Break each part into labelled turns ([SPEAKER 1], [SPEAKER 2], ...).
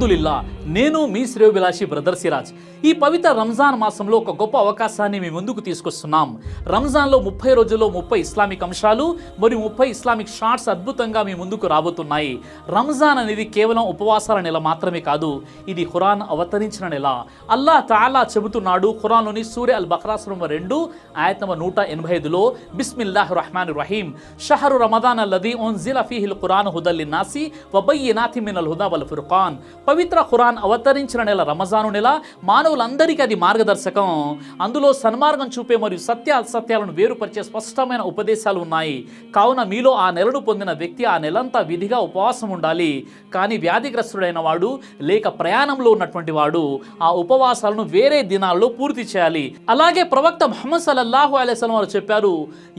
[SPEAKER 1] అల్హమ్దులిల్లా, నేను మీ శ్రేయోభిలాషి బ్రదర్ సిరాజ్. ఈ పవిత్ర రంజాన్ మాసంలో ఒక గొప్ప అవకాశాన్ని మీ ముందుకు తీసుకొస్తున్నాం. రంజాన్లో 30 రోజుల్లో 30 ఇస్లామిక్ అంశాలు మరియు 30 ఇస్లామిక్ షార్ట్స్ అద్భుతంగా మీ ముందుకు రాబోతున్నాయి. రంజాన్ అనేది కేవలం ఉపవాసాల నెల మాత్రమే కాదు, ఇది ఖురాన్ అవతరించిన నెల. అల్లాహ్ తఆలా చెబుతున్నాడు ఖురాన్లోని సూరా అల్ బఖరా సూరా నంబర్ 2 ఆయత్ నంబర్ 185లో, బిస్మిల్లాహిర్ రహమానిర్ రహీం, షహరు రమదాన్ అల్లదీ ఉన్జిల ఫీహిల్ ఖురాన్ హుదల్ లిన్నాసి వ బయ్యినాతిన్ మినల్ హుదా వల్ ఫుర్ఖాన్. పవిత్ర ఖురాన్ అవతరించిన నెల రమజాను నెల. మానవులందరికీ అది మార్గదర్శకం. అందులో సన్మార్గం చూపే మరియు సత్య అసత్యాలను వేరుపరిచే స్పష్టమైన ఉపదేశాలు ఉన్నాయి. కావున మీలో ఆ నెలను పొందిన వ్యక్తి ఆ నెలంతా విధిగా ఉపవాసం ఉండాలి. కానీ వ్యాధిగ్రస్తుడైన వాడు లేక ప్రయాణంలో ఉన్నటువంటి వాడు ఆ ఉపవాసాలను వేరే దినాల్లో పూర్తి చేయాలి. అలాగే ప్రవక్త ముహమ్మద్ సల్లల్లాహు అలైహి వసల్లం వారు చెప్పారు,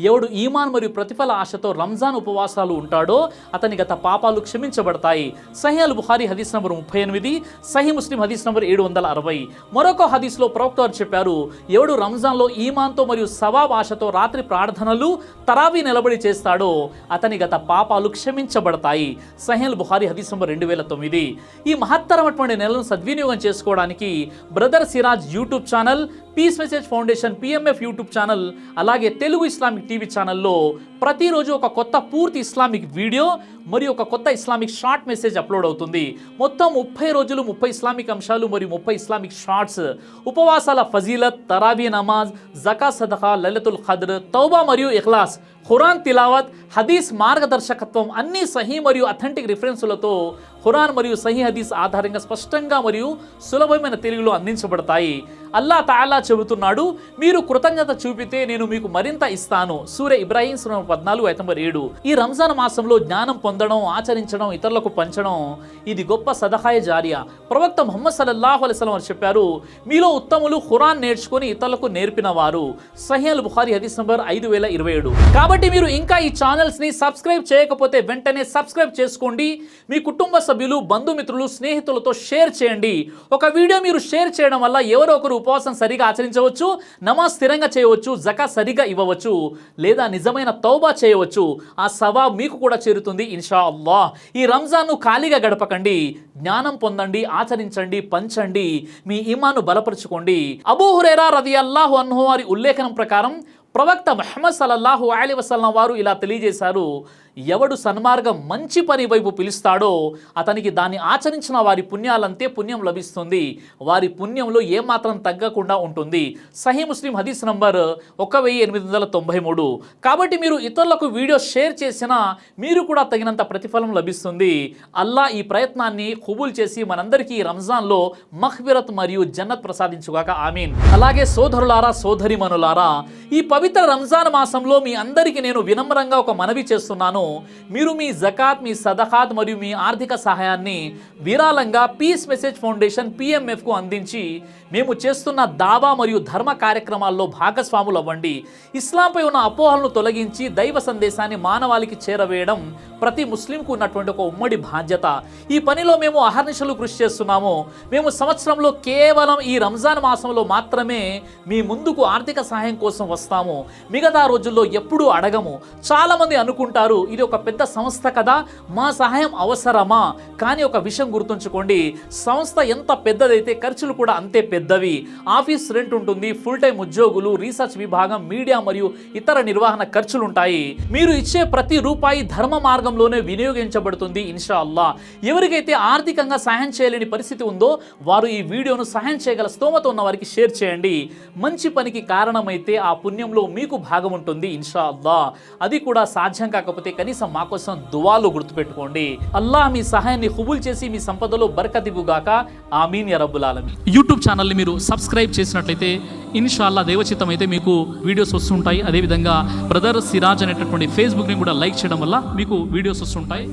[SPEAKER 1] ఎవడు ఈమాన్ మరియు ప్రతిఫల ఆశతో రంజాన్ ఉపవాసాలు ఉంటాడో అతని గత పాపాలు క్షమించబడతాయి. సహీ అల్ బుఖారీ హదీస్ నంబర్ 38, సహీ ముస్లిం హదీస్ నంబర్ 760. మరొక హదీస్లో ప్రవక్త వారు చెప్పారు, ఎవడు రంజాన్లో ఈమాన్తో మరియు సవాబ్ ఆశతో రాత్రి ప్రార్థనలు తరావీ నిలబడి చేస్తాడో అతని గత పాపాలు క్షమించబడతాయి. సహీ అల్ బుఖారీ హదీస్ నంబర్ 2009. ఈ మహత్తరమైనటువంటి నెలను సద్వినియోగం చేసుకోవడానికి brother Siraj YouTube channel, peace message foundation PMF YouTube channel, అలాగే తెలుగు ఇస్లామిక్ టీవీ ఛానల్లో ప్రతిరోజు ఒక కొత్త పూర్తి ఇస్లామిక్ వీడియో మరియు ఒక కొత్త ఇస్లామిక్ షార్ట్ మెసేజ్ అప్లోడ్ అవుతుంది. మొత్తం 30 రోజులు 30 ఇస్లామిక్ అంశాలు మరియు 30 ఇస్లామిక్ షార్ట్స్. ఉపవాసాల ఫజీలత్, తరావీ నమాజ్, జకా సదకా, లైలతుల్ ఖద్ర్, తౌబా మరియు ఇఖ్లాస్, ఖురాన్ తిలావత్, హదీస్ మార్గదర్శకత్వం అన్ని సహీ మరియు అథెంటిక్ రిఫరెన్సులతో ఖురాన్ మరియు సహీ హదీస్ ఆధారంగా స్పష్టంగా మరియు సులభమైన తెలుగులో అందించబడతాయి. అల్లాహ్ తఆలా చెబుతున్నాడు, మీరు కృతజ్ఞత చూపితే నేను మీకు మరింత ఇస్తాను. సూరా ఇబ్రాహీం సూరా 14 ఆయత్ నంబర్ 7. ఈ రంజాన్ మాసంలో జ్ఞానం పొందడం, ఆచరించడం, ఇతరులకు పంచడం ఇది గొప్ప సదఖాయే జారియా. ప్రవక్త ముహమ్మద్ సల్లల్లాహు అలైహి వసల్లం చెప్పారు, మీలో ఉత్తములు ఖురాన్ నేర్చుకొని ఇతరులకు నేర్పిన వారు. సహీ అల్ బుఖారీ హదీస్ నంబర్ 5027. కాబట్టి మీరు ఇంకా ఈ ఛానల్స్ ని సబ్స్క్రైబ్ చేయకపోతే వెంటనే సబ్స్క్రైబ్ చేసుకోండి. మీ కుటుంబ సభ్యులు, బంధుమిత్రులు, స్నేహితులతో షేర్ చేయండి. ఒక వీడియో మీరు షేర్ చేయడం వల్ల ఎవరో ఒకరు ఉపవాసం సరిగా ఆచరించవచ్చు, నమాజ్ స్థిరంగా చేయవచ్చు, జకా సరిగా ఇవ్వవచ్చు, లేదా నిజమైన తౌబా చేయవచ్చు. ఆ సవాబ్ మీకు కూడా చేరుతుంది ఇన్షా అల్లాహ్. ఈ రంజాన్ను ఖాళీగా గడపకండి, జ్ఞానం పొందండి, ఆచరించండి, పంచండి, మీ ఈమాను బలపరుచుకోండి. అబూ హురైరా రదియల్లాహు అన్హు వారి ఉల్లేఖనం ప్రకారం ప్రవక్త ముహమ్మద్ సల్లల్లాహు అలైహి వసల్లం వారు ఇలా తెలియజేశారు, ఎవడు సన్మార్గం మంచి పని వైపు పిలుస్తాడో అతనికి దాన్ని ఆచరించిన వారి పుణ్యాలంతే పుణ్యం లభిస్తుంది, వారి పుణ్యంలో ఏమాత్రం తగ్గకుండా ఉంటుంది. సహీ ముస్లిం హదీస్ నంబర్ 1893. కాబట్టి మీరు ఇతరులకు వీడియో షేర్ చేసినా మీరు కూడా తగినంత ప్రతిఫలం లభిస్తుంది. అల్లాహ్ ఈ ప్రయత్నాన్ని కబూల్ చేసి మనందరికీ రంజాన్లో మగ్ఫిరత్ మరియు జన్నత్ ప్రసాదించుగాక, ఆమీన్. అలాగే సోదరులారా, సోదరిమణులారా, ఈ పవిత్ర రంజాన్ మాసంలో మీ అందరికీ నేను వినమ్రంగా ఒక మనవి చేస్తున్నాను. మీరు మీ జకాత్, మీ సదఖాత్ మరియు మీ ఆర్థిక సహాయాన్ని విరాళంగా పీస్ మెసేజ్ ఫౌండేషన్ PMFకు అందించి మేము చేస్తున్న దావా మరియు ధర్మ కార్యక్రమాల్లో భాగస్వాములు అవ్వండి. ఇస్లాంపై ఉన్న అపోహలను తొలగించి దైవ సందేశాన్ని మానవాళికి చేరవేయడం ప్రతి ముస్లింకు ఉన్నటువంటి ఒక ఉమ్మడి బాధ్యత. ఈ పనిలో మేము అహర్నిశలు కృషి చేస్తున్నాము. మేము సంవత్సరంలో కేవలం ఈ రంజాన్ మాసంలో మాత్రమే మీ ముందుకు ఆర్థిక సహాయం కోసం వస్తాము. మిగతా రోజుల్లో ఎప్పుడూ అడగము. చాలామంది అనుకుంటారు, ఇది ఒక పెద్ద సంస్థ కదా, మా సహాయం అవసరమా? కానీ ఒక విషయం గుర్తుంచుకోండి, సంస్థ ఎంత పెద్దదైతే ఖర్చులు కూడా అంతే పెద్దవి. ఆఫీస్ రెంట్ ఉంటుంది, ఫుల్ టైం ఉద్యోగులు, రీసెర్చ్ విభాగం, మీడియా మరియు ఇతర నిర్వహణ ఖర్చులు ఉంటాయి. మీరు ఇచ్చే ప్రతి రూపాయి ధర్మ మార్గంలోనే వినియోగించబడుతుంది ఇన్షా అల్లాహ్. ఎవరికైతే ఆర్థికంగా సహాయం చేయలేని పరిస్థితి ఉందో వారు ఈ వీడియోను సహాయం చేయగల స్తోమత ఉన్న వారికి షేర్ చేయండి. మంచి పనికి కారణమైతే ఆ పుణ్యంలో మీకు భాగం ఉంటుంది ఇన్షా అల్లాహ్. అది కూడా సాధ్యం కాకపోతే కనీసం మా కోసం దువాలు గుర్తుపెట్టుకోండి. అల్లాహ్ మీ సహాయాన్ని కబూల్ చేసి మీ సంపదలో బరకత్ ఇవ్వుగాక, ఆమీన్ యా రబ్బుల్ ఆలమీన్. యూట్యూబ్ ఛానల్ని మీరు సబ్స్క్రైబ్ చేసినట్లయితే ఇన్షాల్లా దైవచిత్తం అయితే మీకు వీడియోస్ వస్తుంటాయి. అదేవిధంగా బ్రదర్ సిరాజ్ అనేటటువంటి ఫేస్బుక్ని కూడా లైక్ చేయడం వల్ల మీకు వీడియోస్ వస్తుంటాయి.